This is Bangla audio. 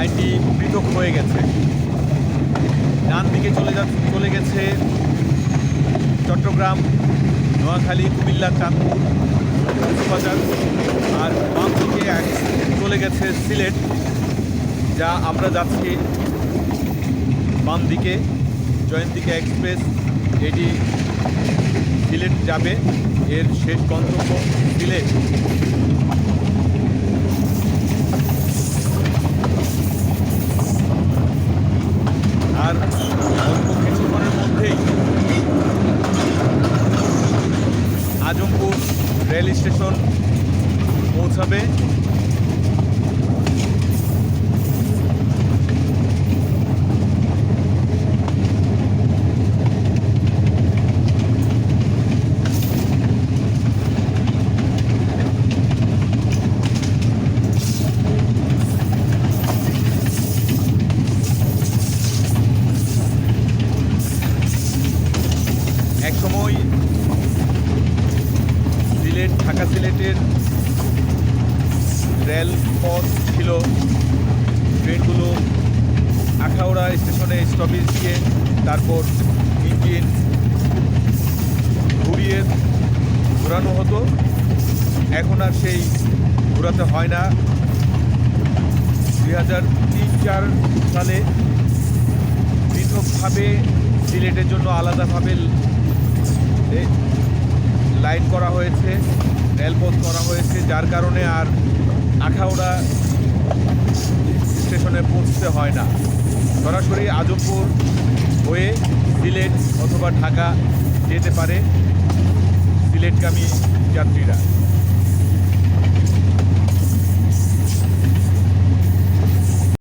লাইনটি পৃথক হয়ে গেছে। ডান দিকে চলে গেছে চট্টগ্রাম, নোয়াখালী, কুমিল্লা, চাঁদপুর, কক্সবাজার, আর বাম দিকে চলে গেছে সিলেট, যা আমরা যাচ্ছি বাম দিকে। জয়ন্তিকা এক্সপ্রেস এটি সিলেট যাবে, এর শেষ গন্তব্য সিলেট। আর অল্প কিছুক্ষণের মধ্যেই আজমপুর রেল স্টেশন পৌঁছাবে। একসময় ঢাকা সিলেটের রেল পথ ছিল, ট্রেনগুলো আখাউড়া স্টেশনে স্টপেজ দিয়ে তারপর ইঞ্জিন ঘোরানো হতো। এখন আর সেই ঘোরাতে হয় না। 2003-04 সালে পৃথকভাবে সিলেটের জন্য আলাদাভাবে লাইন করা হয়েছে, রেলপথ করা হয়েছে, যার কারণে আর আখাউড়া স্টেশনে পৌঁছতে হয় না। সরাসরি আজমপুর হয়ে সিলেট অথবা ঢাকা যেতে পারে সিলেটগামী যাত্রীরা।